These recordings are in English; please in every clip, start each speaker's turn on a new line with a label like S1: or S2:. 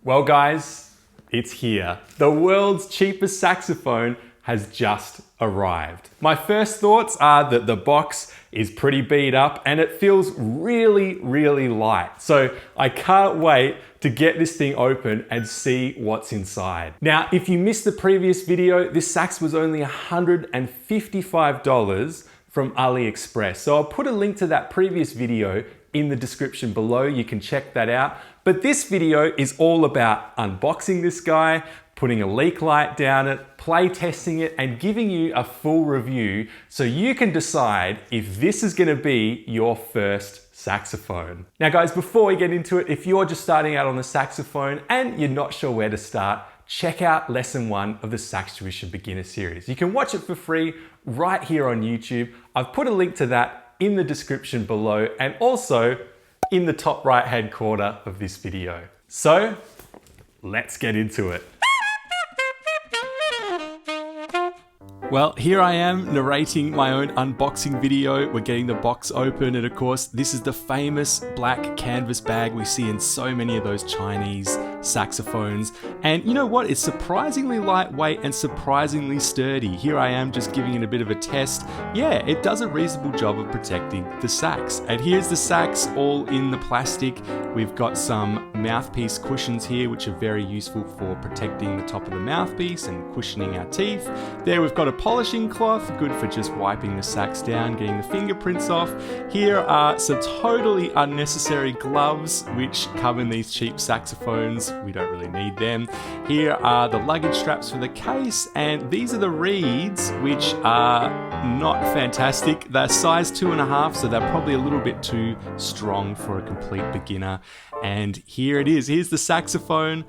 S1: Well guys, it's here. The world's cheapest saxophone has just arrived. My first thoughts are that the box is pretty beat up and it feels really light. So I can't wait to get this thing open and see what's inside. Now, if you missed the previous video, this sax was only $155 from AliExpress. So I'll put a link to that previous video in the description below. You can check that out. But this video is all about unboxing this guy, putting a leak light down it, play testing it, and giving you a full review so you can decide if this is gonna be your first saxophone. Now guys, before we get into it, if you're just starting out on the saxophone and you're not sure where to start, check out lesson 1 of the SaxTuition beginner series. You can watch it for free right here on YouTube. I've put a link to that in the description below and also in the top right hand corner of this video. So let's get into it. Well, here I am narrating my own unboxing video. We're getting the box open, and of course, this is the famous black canvas bag we see in so many of those Chinese saxophones. And you know what? It's surprisingly lightweight and surprisingly sturdy. Here I am just giving it a bit of a test. Yeah, it does a reasonable job of protecting the sax. And here's the sax all in the plastic. We've got some mouthpiece cushions here, which are very useful for protecting the top of the mouthpiece and cushioning our teeth. There we've got a polishing cloth, good for just wiping the sax down, getting the fingerprints off. Here are some totally unnecessary gloves, which come in these cheap saxophones. We don't really need them. Here are the luggage straps for the case, and these are the reeds, which are not fantastic. They're size 2.5, so they're probably a little bit too strong for a complete beginner. And here it is. Here's the saxophone.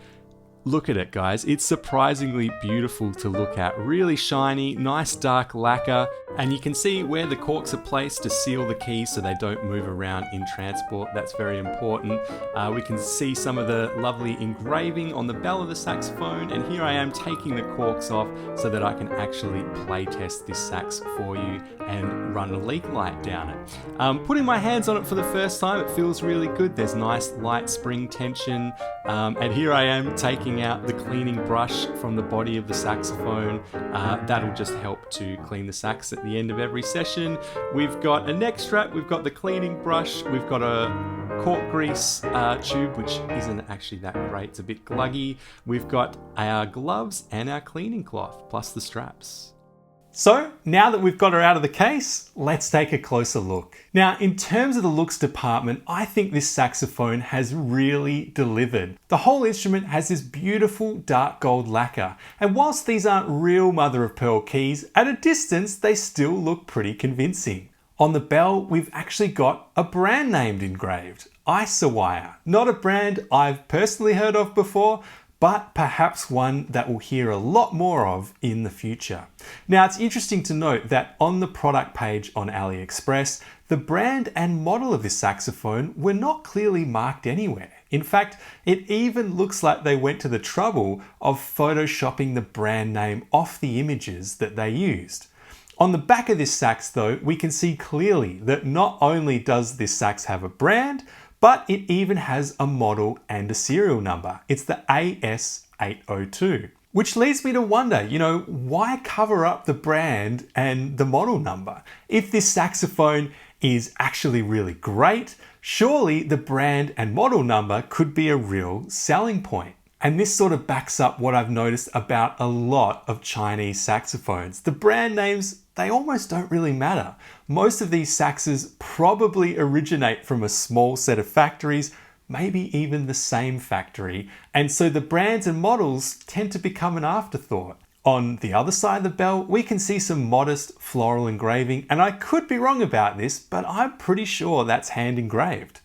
S1: Look at it, guys. It's surprisingly beautiful to look at. Really shiny, nice dark lacquer, and you can see where the corks are placed to seal the keys so they don't move around in transport. That's very important. We can see some of the lovely engraving on the bell of the saxophone, and here I am taking the corks off so that I can actually play test this sax for you and run a leak light down it. Putting my hands on it for the first time, it feels really good. There's nice light spring tension, and here I am taking out the cleaning brush from the body of the saxophone. That'll just help to clean the sax at the end of every session. We've got a neck strap, we've got the cleaning brush, we've got a cork grease tube, which isn't actually that great, it's a bit gluggy. We've got our gloves and our cleaning cloth, plus the straps. So now that we've got her out of the case, let's take a closer look. Now, in terms of the looks department, I think this saxophone has really delivered. The whole instrument has this beautiful dark gold lacquer, and whilst these aren't real mother of pearl keys, at a distance they still look pretty convincing. On the bell, we've actually got a brand name engraved, Aisiweier. Not a brand I've personally heard of before, but perhaps one that we'll hear a lot more of in the future. Now, it's interesting to note that on the product page on AliExpress, the brand and model of this saxophone were not clearly marked anywhere. In fact, it even looks like they went to the trouble of photoshopping the brand name off the images that they used. On the back of this sax though, we can see clearly that not only does this sax have a brand, but it even has a model and a serial number. It's the AS-802. Which leads me to wonder, why cover up the brand and the model number? If this saxophone is actually really great, surely the brand and model number could be a real selling point. And this sort of backs up what I've noticed about a lot of Chinese saxophones. The brand names, they almost don't really matter. Most of these saxes probably originate from a small set of factories, maybe even the same factory, and so the brands and models tend to become an afterthought. On the other side of the bell, we can see some modest floral engraving, and I could be wrong about this, but I'm pretty sure that's hand engraved.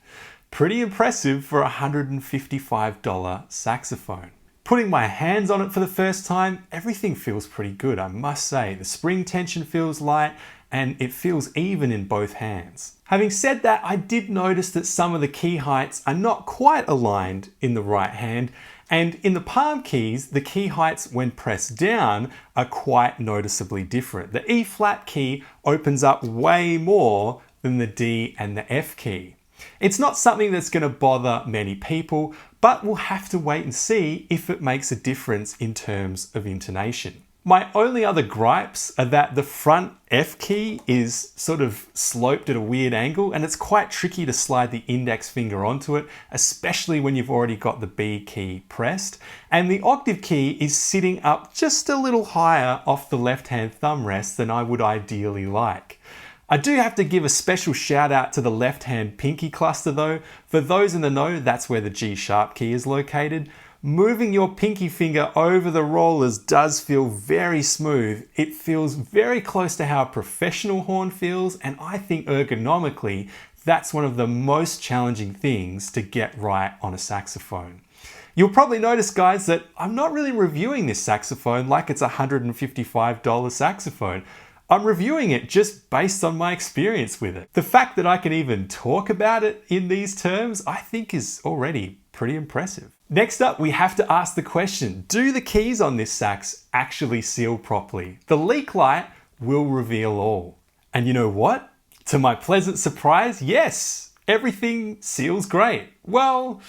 S1: Pretty impressive for a $155 saxophone. Putting my hands on it for the first time, everything feels pretty good, I must say. The spring tension feels light and it feels even in both hands. Having said that, I did notice that some of the key heights are not quite aligned in the right hand, and in the palm keys, the key heights when pressed down are quite noticeably different. The E flat key opens up way more than the D and the F key. It's not something that's going to bother many people, but we'll have to wait and see if it makes a difference in terms of intonation. My only other gripes are that the front F key is sort of sloped at a weird angle, and it's quite tricky to slide the index finger onto it, especially when you've already got the B key pressed. And the octave key is sitting up just a little higher off the left-hand thumb rest than I would ideally like. I do have to give a special shout out to the left-hand pinky cluster though. For those in the know, that's where the G sharp key is located. Moving your pinky finger over the rollers does feel very smooth. It feels very close to how a professional horn feels, and I think ergonomically, that's one of the most challenging things to get right on a saxophone. You'll probably notice, guys, that I'm not really reviewing this saxophone like it's a $155 saxophone. I'm reviewing it just based on my experience with it. The fact that I can even talk about it in these terms, I think is already pretty impressive. Next up, we have to ask the question, do the keys on this sax actually seal properly? The leak light will reveal all. And you know what? To my pleasant surprise, yes, everything seals great. Well,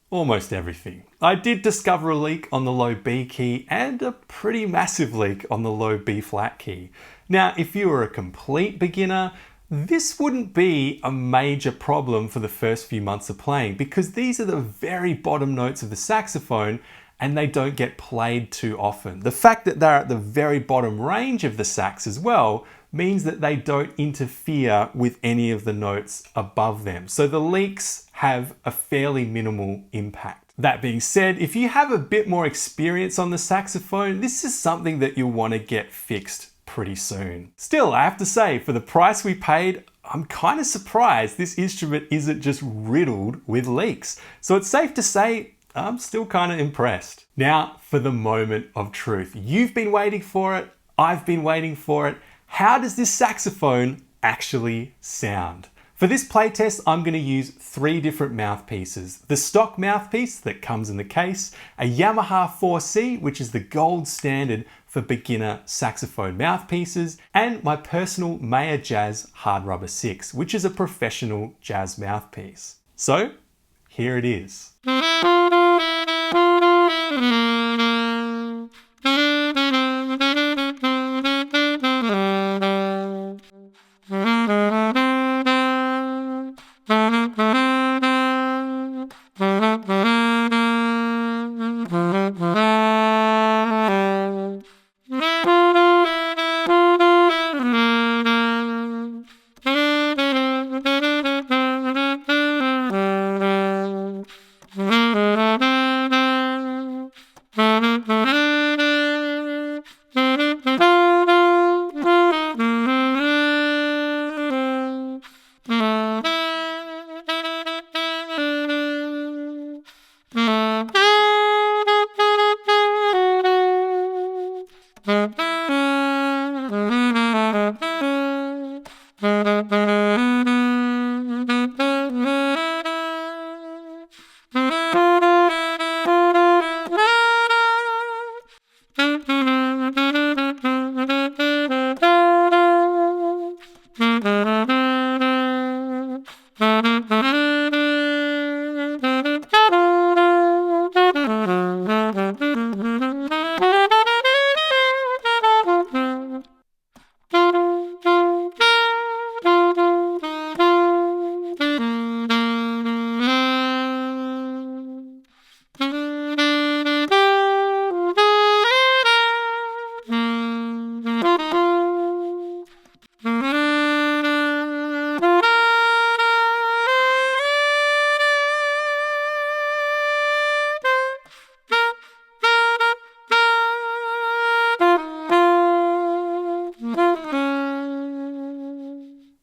S1: almost everything. I did discover a leak on the low B key and a pretty massive leak on the low B flat key. Now, if you were a complete beginner, this wouldn't be a major problem for the first few months of playing because these are the very bottom notes of the saxophone and they don't get played too often. The fact that they're at the very bottom range of the sax as well means that they don't interfere with any of the notes above them. So the leaks have a fairly minimal impact. That being said, if you have a bit more experience on the saxophone, this is something that you'll want to get fixed pretty soon. Still, I have to say, for the price we paid, I'm kind of surprised this instrument isn't just riddled with leaks. So it's safe to say, I'm still kind of impressed. Now, for the moment of truth. You've been waiting for it, I've been waiting for it. How does this saxophone actually sound? For this playtest, I'm going to use 3 different mouthpieces. The stock mouthpiece that comes in the case, a Yamaha 4C, which is the gold standard for beginner saxophone mouthpieces, and my personal Mayer Jazz Hard Rubber 6, which is a professional jazz mouthpiece. So, here it is.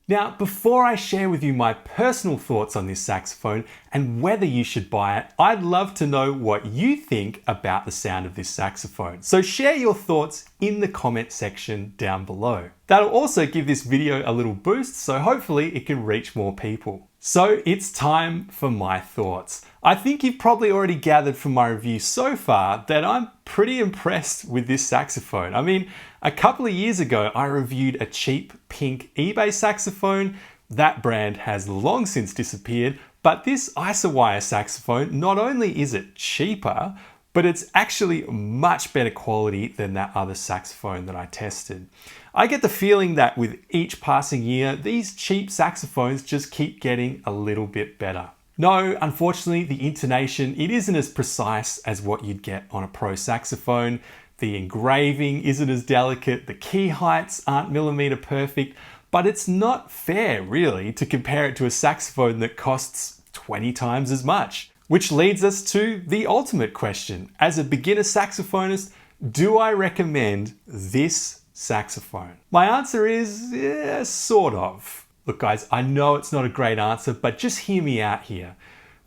S1: Now, before I share with you my personal thoughts on this saxophone and whether you should buy it, I'd love to know what you think about the sound of this saxophone. So share your thoughts in the comment section down below. That'll also give this video a little boost, so hopefully it can reach more people. So it's time for my thoughts. I think you've probably already gathered from my review so far that I'm pretty impressed with this saxophone. I mean, a couple of years ago, I reviewed a cheap pink eBay saxophone. That brand has long since disappeared, But this Aisiweier saxophone, not only is it cheaper, but it's actually much better quality than that other saxophone that I tested. I get the feeling that with each passing year, these cheap saxophones just keep getting a little bit better. No, unfortunately, the intonation, it isn't as precise as what you'd get on a pro saxophone. The engraving isn't as delicate, the key heights aren't millimeter perfect, but it's not fair, really, to compare it to a saxophone that costs 20 times as much. Which leads us to the ultimate question. As a beginner saxophonist, do I recommend this saxophone? My answer is, yeah, sort of. Look guys, I know it's not a great answer, but just hear me out here.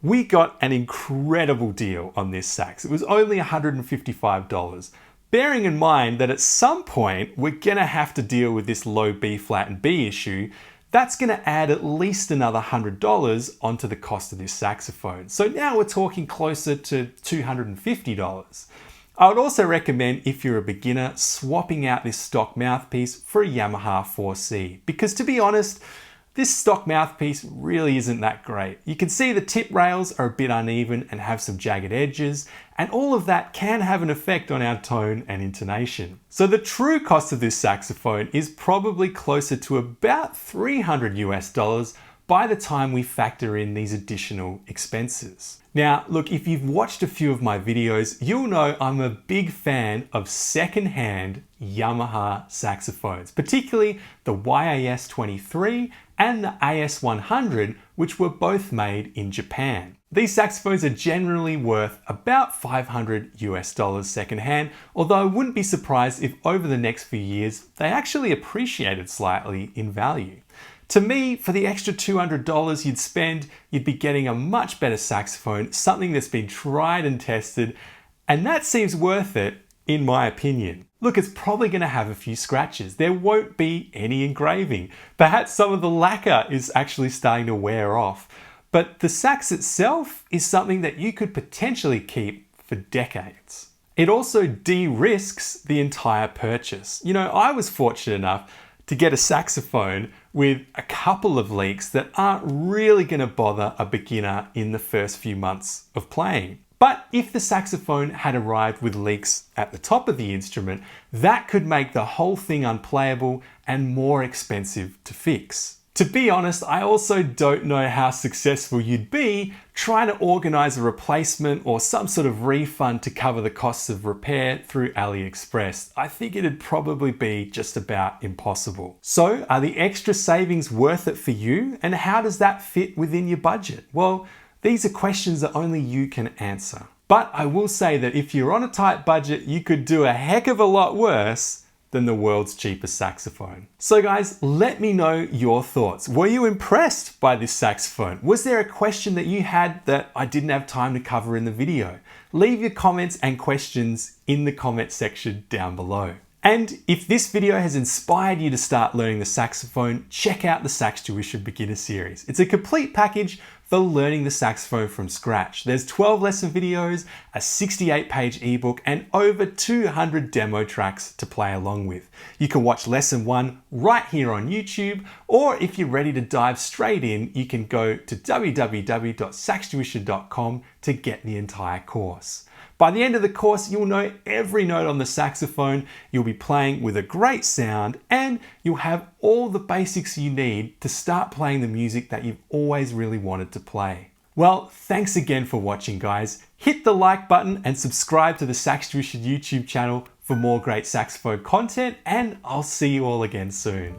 S1: We got an incredible deal on this sax. It was only $155. Bearing in mind that at some point, we're gonna have to deal with this low B flat and B issue, that's going to add at least another $100 onto the cost of this saxophone. So now we're talking closer to $250. I would also recommend, if you're a beginner, swapping out this stock mouthpiece for a Yamaha 4C. Because to be honest, this stock mouthpiece really isn't that great. You can see the tip rails are a bit uneven and have some jagged edges, and all of that can have an effect on our tone and intonation. So the true cost of this saxophone is probably closer to about $300 US by the time we factor in these additional expenses. Now, look, if you've watched a few of my videos, you'll know I'm a big fan of secondhand Yamaha saxophones, particularly the AS-802 and the AS-100, which were both made in Japan. These saxophones are generally worth about $500 US secondhand, although I wouldn't be surprised if over the next few years they actually appreciated slightly in value. To me, for the extra $200 you'd spend, you'd be getting a much better saxophone, something that's been tried and tested, and that seems worth it, in my opinion. Look, it's probably going to have a few scratches. There won't be any engraving. Perhaps some of the lacquer is actually starting to wear off. But the sax itself is something that you could potentially keep for decades. It also de-risks the entire purchase. You know, I was fortunate enough to get a saxophone with a couple of leaks that aren't really going to bother a beginner in the first few months of playing. But if the saxophone had arrived with leaks at the top of the instrument, that could make the whole thing unplayable and more expensive to fix. To be honest, I also don't know how successful you'd be trying to organize a replacement or some sort of refund to cover the costs of repair through AliExpress. I think it'd probably be just about impossible. So, are the extra savings worth it for you? And how does that fit within your budget? Well, these are questions that only you can answer. But I will say that if you're on a tight budget, you could do a heck of a lot worse than the world's cheapest saxophone. So guys, let me know your thoughts. Were you impressed by this saxophone? Was there a question that you had that I didn't have time to cover in the video? Leave your comments and questions in the comment section down below. And if this video has inspired you to start learning the saxophone, check out the SaxTuition Beginner Series. It's a complete package for learning the saxophone from scratch. There's 12 lesson videos, a 68-page ebook, and over 200 demo tracks to play along with. You can watch lesson 1 right here on YouTube, or if you're ready to dive straight in, you can go to www.saxtuition.com to get the entire course. By the end of the course, you'll know every note on the saxophone, you'll be playing with a great sound, and you'll have all the basics you need to start playing the music that you've always really wanted to play. Well, thanks again for watching, guys. Hit the like button and subscribe to the SaxTuition YouTube channel for more great saxophone content, and I'll see you all again soon.